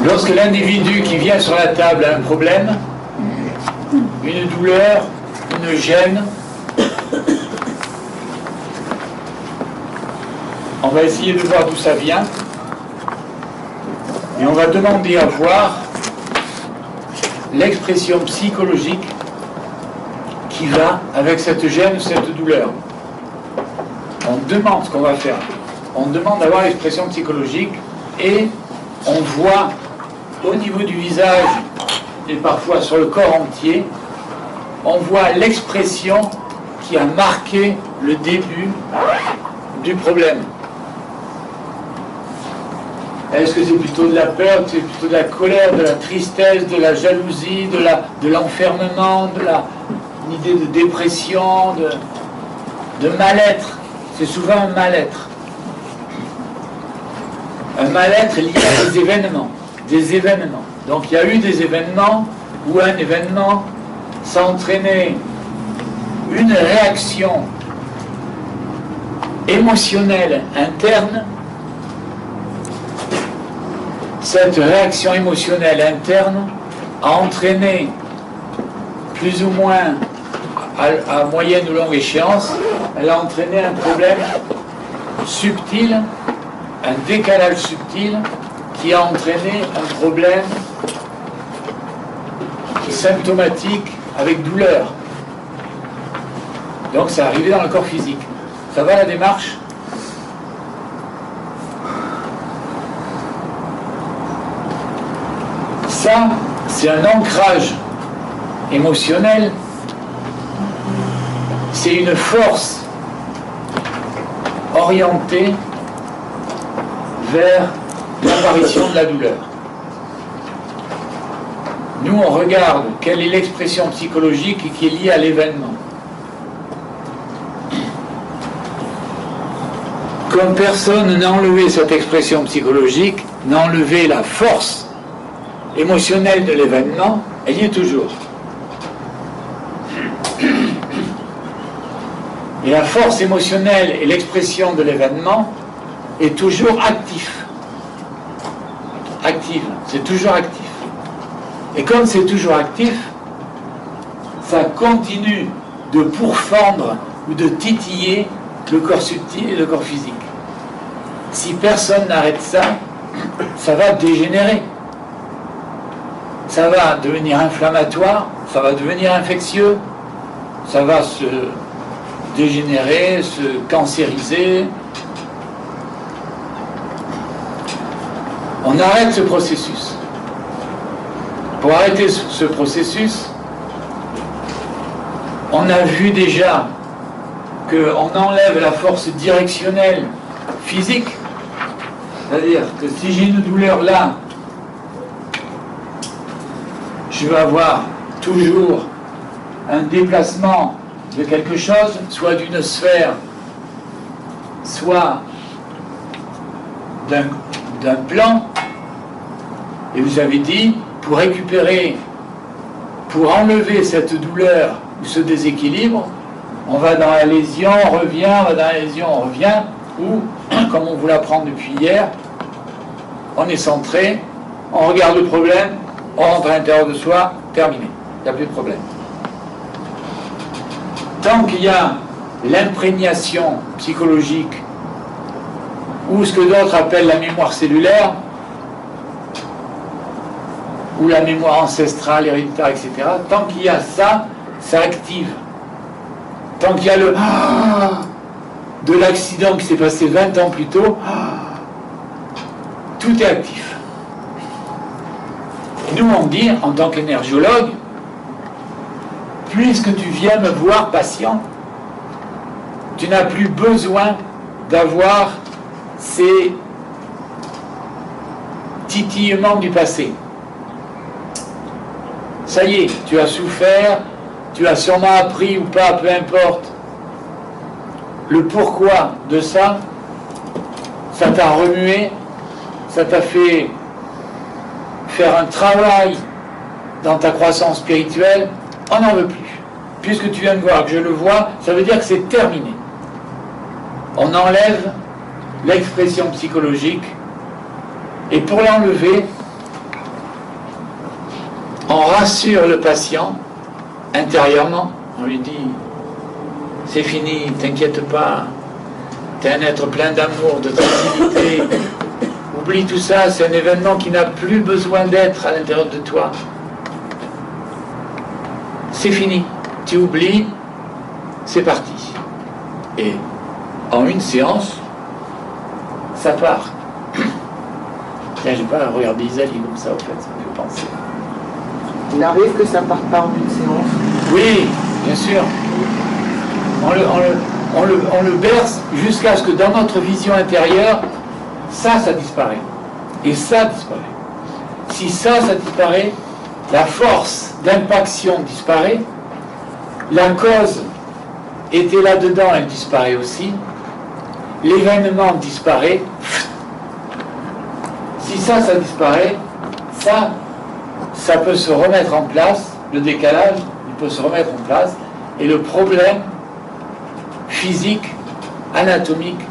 Lorsque l'individu qui vient sur la table a un problème, une douleur, une gêne, on va essayer de voir d'où ça vient et on va demander à voir l'expression psychologique qui va avec cette gêne, cette douleur. On demande ce qu'on va faire. On demande d'avoir l'expression psychologique et on voit au niveau du visage et parfois sur le corps entier, on voit l'expression qui a marqué le début du problème. Est-ce que c'est plutôt de la peur, c'est plutôt de la colère, de la tristesse, de la jalousie, de l'enfermement, une idée de dépression, de mal-être? C'est souvent un mal-être. Un mal-être lié à des événements. Des événements. Donc il y a eu des événements où un événement ça entraînait une réaction émotionnelle interne. Cette réaction émotionnelle interne a entraîné plus ou moins à moyenne ou longue échéance, elle a entraîné un problème subtil, un décalage subtil qui a entraîné un problème symptomatique avec douleur. Donc c'est arrivé dans le corps physique. Ça va la démarche? Ça, c'est un ancrage émotionnel, c'est une force orientée vers l'apparition de la douleur. Nous, on regarde quelle est l'expression psychologique qui est liée à l'événement. Comme personne n'a enlevé cette expression psychologique, n'a enlevé la force émotionnelle de l'événement, elle y est toujours. Et la force émotionnelle et l'expression de l'événement est toujours active, c'est toujours actif. Et comme c'est toujours actif, ça continue de pourfendre ou de titiller le corps subtil et le corps physique. Si personne n'arrête ça, ça va dégénérer. Ça va devenir inflammatoire, ça va devenir infectieux, ça va se dégénérer, se cancériser. On arrête ce processus. Pour arrêter ce processus, on a vu déjà qu'on enlève la force directionnelle physique, c'est-à-dire que si j'ai une douleur là, je vais avoir toujours un déplacement de quelque chose, soit d'une sphère, soit d'un plan. Et vous avez dit, pour récupérer, pour enlever cette douleur ou ce déséquilibre, on va dans la lésion, on revient, on va dans la lésion, on revient, ou, comme on vous l'apprend depuis hier, on est centré, on regarde le problème, on rentre à l'intérieur de soi, terminé, il n'y a plus de problème. Tant qu'il y a l'imprégnation psychologique, ou ce que d'autres appellent la mémoire cellulaire, ou la mémoire ancestrale, héréditaire, etc., tant qu'il y a ça, ça active. Tant qu'il y a le de l'accident qui s'est passé 20 ans plus tôt, tout est actif. Nous, on dit, en tant qu'énergiologue, puisque tu viens me voir patient, tu n'as plus besoin d'avoir ces titillements du passé. Ça y est, tu as souffert, tu as sûrement appris ou pas, peu importe. Le pourquoi de ça, ça t'a remué, ça t'a fait faire un travail dans ta croissance spirituelle, on n'en veut plus. Puisque tu viens de voir que je le vois, ça veut dire que c'est terminé. On enlève l'expression psychologique, et pour l'enlever, on rassure le patient intérieurement, on lui dit c'est fini, t'inquiète pas, t'es un être plein d'amour, de tranquillité, oublie tout ça, c'est un événement qui n'a plus besoin d'être à l'intérieur de toi. C'est fini, tu oublies, c'est parti. Et en une séance, ça part. Tiens, j'ai pas regardé Isalie comme ça, en fait, ça me fait penser. Il arrive que ça parte pas en une séance. Oui, bien sûr. On le berce jusqu'à ce que dans notre vision intérieure, ça disparaît. Et ça disparaît. Si ça disparaît, la force d'impaction disparaît, la cause était là-dedans, elle disparaît aussi, l'événement disparaît. Si ça disparaît, ça peut se remettre en place, le décalage, il peut se remettre en place, et le problème physique, anatomique,